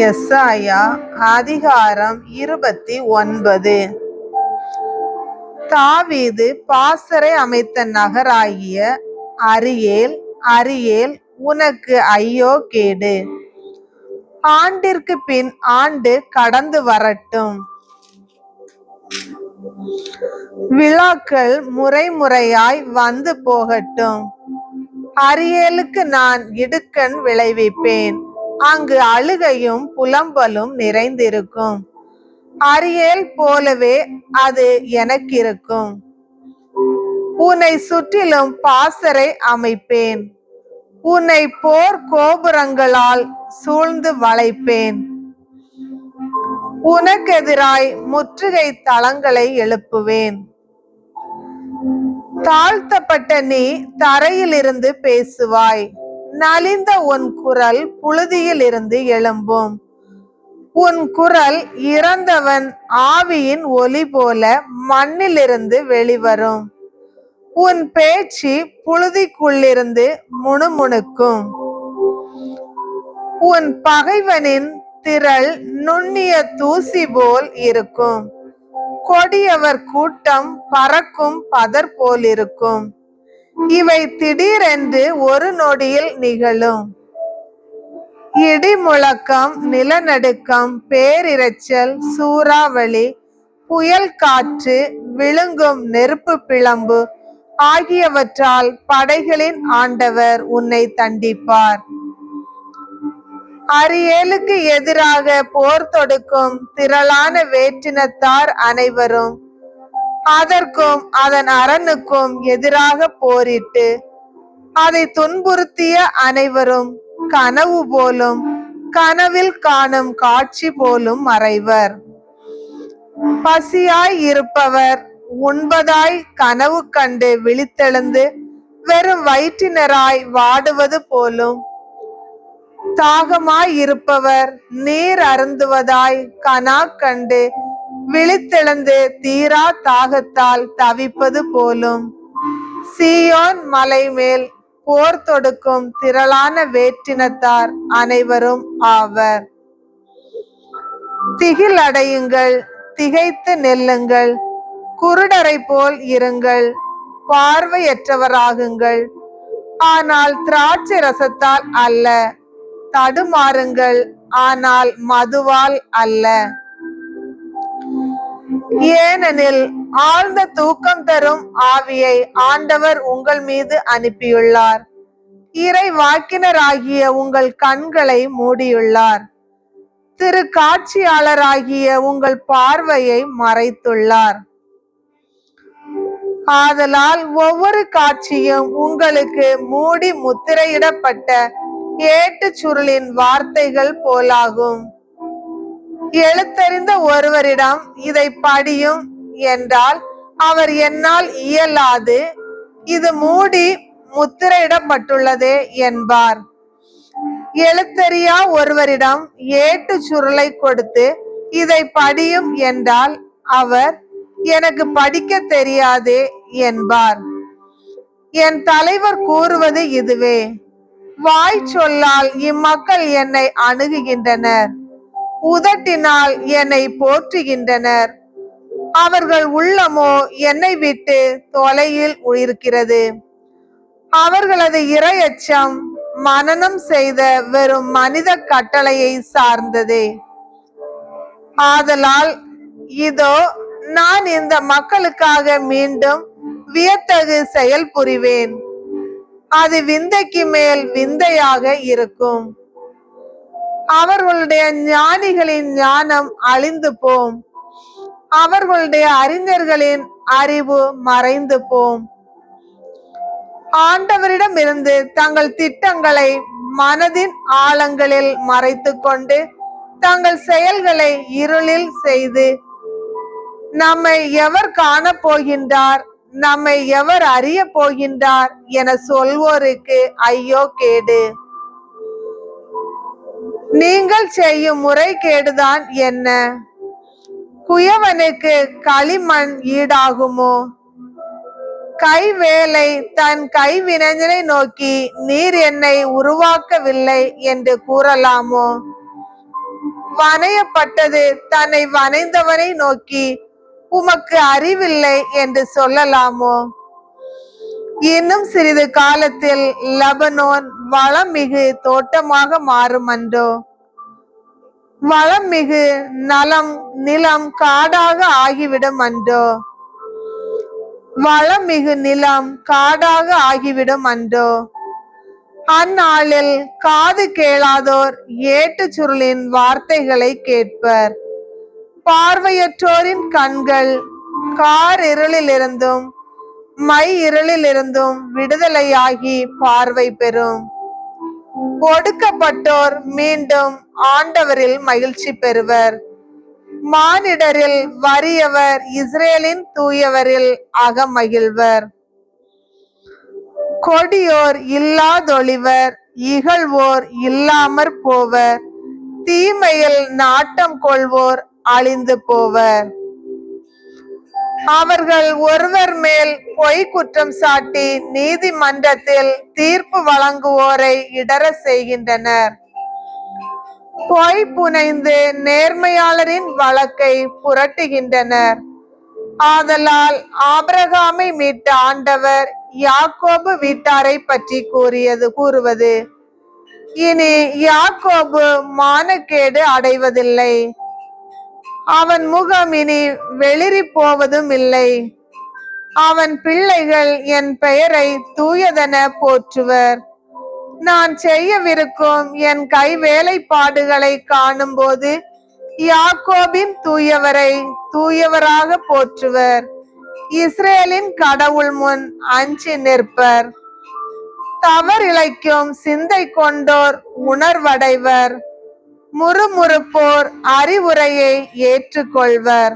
எசாயா அதிகாரம் 29. தாவீது பாசறை அமைத்த நகராகிய அரியேல், அரியேல், உனக்கு ஐயோ கேடு! ஆண்டிற்கு பின் ஆண்டு கடந்து வரட்டும், விழாக்கள் முறைமுறையாய் வந்து போகட்டும். அரியேலுக்கு நான் இடுக்கண் விளைவிப்பேன், அங்கு அழுகையும் புலம்பலும் நிறைந்திருக்கும். அரியேல் போலவே அது எனக்கிருக்கும். உன்னை சுற்றிலும் பாசறை அமைப்பேன், உன்னை போர் கோபுரங்களால் சூழ்ந்து வளைப்பேன். உனக்கெதிராய் முற்றுகை தளங்களை எழுப்புவேன். தாழ்த்தப்பட்ட நீ தரையிலிருந்து பேசுவாய், நலிந்த உன் குரல் புழுதியில் இருந்து எழும்பும். உன் குரல் இறந்தவன் ஆவியின் ஒலி போல மண்ணிலிருந்து வெளிவரும். உன் பேச்சு புழுதிக்குள்ளிருந்து முணுமுணுக்கும். உன் பகைவனின் திரள் நுண்ணிய தூசி போல் இருக்கும். கொடியவர் கூட்டம் பறக்கும் பதர் போலிருக்கும். இவை திடீரென்று ஒரு நொடியில் நிகழும். இடி முழக்கம், நிலநடுக்கம், பேரிரைச்சல், சூறாவளி, புயல் காற்று, விழுங்கும் நெருப்பு பிழம்பு ஆகியவற்றால் படைகளின் ஆண்டவர் உன்னை தண்டிப்பார். அரியேலுக்கு எதிராக போர் தொடுக்கும் திரளான வேற்றினத்தார் அனைவரும் அதற்கும் அதன் அரணுக்கும் எதிராக போரிட்டு அதை துன்புறுத்திய அனைவரும் கனவு போலும் கனவில் காணும் காட்சி போலும் மறைவர். பசியாய் இருப்பவர் உண்பதாய் கனவு கண்டு விழித்தெழுந்து வெறும் வயிற்றினராய் வாடுவது போலும், தாகமாய் இருப்பவர் நீர் அருந்துவதாய் கனா கண்டு விழித்தெழுந்து தீரா தாகத்தால் தவிப்பது போலும் சீயோன் மலை மேல் போர் தொடுக்கும் திரளான வேற்றினத்தார் அனைவரும் ஆவர். திகில் அடையுங்கள், திகைத்து நெல்லுங்கள், குருடரை போல் இருங்கள், பார்வையற்றவராகுங்கள், ஆனால் திராட்சை ரசத்தால் அல்ல, தடுமாறுங்கள், ஆனால் மதுவால் அல்ல. ஏனெனில் ஆழ்ந்த தூக்கம் தரும் ஆவியை ஆண்டவர் உங்கள் மீது அனுப்பியுள்ளார். இறை வாக்கினராகிய உங்கள் கண்களை மூடியுள்ளார். திரு காட்சியாளராகிய உங்கள் பார்வையை மறைத்துள்ளார். ஆதலால் ஒவ்வொரு காட்சியும் உங்களுக்கு மூடி முத்திரையிடப்பட்ட ஏட்டு சுருளின் வார்த்தைகள் போலாகும். எழுத்தறிந்த ஒருவரிடம் இதை படியும் என்றால் அவர் என்னால் இயலாது, இது மூடி முத்திரையிடப்பட்டுள்ளதே என்பார். எழுத்தறியா ஒருவரிடம் ஏட்டு சுருளை கொடுத்து இதை படியும் என்றால் அவர் எனக்கு படிக்க தெரியாதே என்பார். என் தலைவர் கூறுவது இதுவே: வாய் சொல்லால் இம்மக்கள் என்னை அணுகுகின்றனர், உதட்டினால் என்னை போற்றுகின்றனர், அவர்கள் உள்ளமோ என்னை விட்டு தொலையில் இருக்கிறது. அவர்களது இறையச்சம் மனனம் செய்த வெறும் மனித கட்டளையை சார்ந்ததே. ஆதலால் இதோ நான் இந்த மக்களுக்காக மீண்டும் வியத்தகு செயல் புரிவேன். அது விந்தைக்கு மேல் விந்தையாக இருக்கும். அவர்களுடைய ஞானிகளின் ஞானம் அழிந்து போம், அவர்களுடைய அறிஞர்களின் அறிவு மறைந்து போம். ஆண்டவரிடம் இருந்து தங்கள் திட்டங்களை மனதின் ஆழங்களில் மறைத்து கொண்டு தங்கள் செயல்களை இருளில் செய்து நம்மை எவர் காண போகின்றார், நம்மை எவர் அறிய போகின்றார் என சொல்வோருக்கு ஐயோ கேடு! நீங்கள் செய்யும் முறைகேடுதான் என்ன? குயவனுக்கு களிமண் ஈடாகுமோ? கைவேலை தன் கைவினைஞனை நோக்கி, நீர் என்னை உருவாக்கவில்லை என்று கூறலாமோ? வனையப்பட்டது தன்னை வனைந்தவனை நோக்கி, உமக்கு அறிவில்லை என்று சொல்லலாமோ? இன்னும் சிறிது காலத்தில் லெபனோன் வளமிகு தோட்டமாக மாறும் அன்றோ? வளமிகு நிலம் காடாக ஆகிவிடும் அன்றோ? வளமிகு நிலம் காடாக ஆகிவிடும் அன்றோ? அந்நாளில் காது கேளாதோர் ஏட்டுச் சுருளின் வார்த்தைகளை கேட்பர். பார்வையற்றோரின் கண்கள் கார் இருளிலிருந்தும் மை இருளிலிருந்தும் விடுதலையாகி பார்வை பெறும். ஒடுக்கப்பட்டோர் மீண்டும் ஆண்டவரில் மகிழ்ச்சி பெறுவர். மானிடரில் வறியவர் இஸ்ரேலின் தூயவரில் அகமகிழ்வர். கொடியோர் இல்லாதொழிவர், இகழ்வோர் இல்லாமற் போவர், தீமையில் நாட்டம் கொள்வோர் அழிந்து போவர். அவர்கள் ஒருவர் மேல் பொய் குற்றம் சாட்டி நீதிமன்றத்தில் தீர்ப்பு வழங்குவோரை இடர செய்கின்றனர். பொய் புனைந்து நேர்மையாளரின் வழக்கை புரட்டுகின்றனர். ஆதலால் ஆபிரகாமை மீட்ட ஆண்டவர் யாக்கோபு வீட்டாரை பற்றி கூறுவது, இனி யாக்கோபு மானக்கேடு அடைவதில்லை, அவன் முகம் இனி வெளிரி போவதும் இல்லை. அவன் பிள்ளைகள் என் பெயரை தூயதென போற்றுவர். நான் செய்யவிருக்கும் என் கை வேலைப்பாடுகளை காணும் போது யாக்கோபின் தூயவரை தூயவராக போற்றுவர். இஸ்ரேலின் கடவுள் முன் அஞ்சி நிற்பர். தவறிழைக்கும் சிந்தை கொண்டோர் உணர்வடைவர். முறுமுறுப்போர் அறிவுரையை ஏற்றுக்கொள்வர்.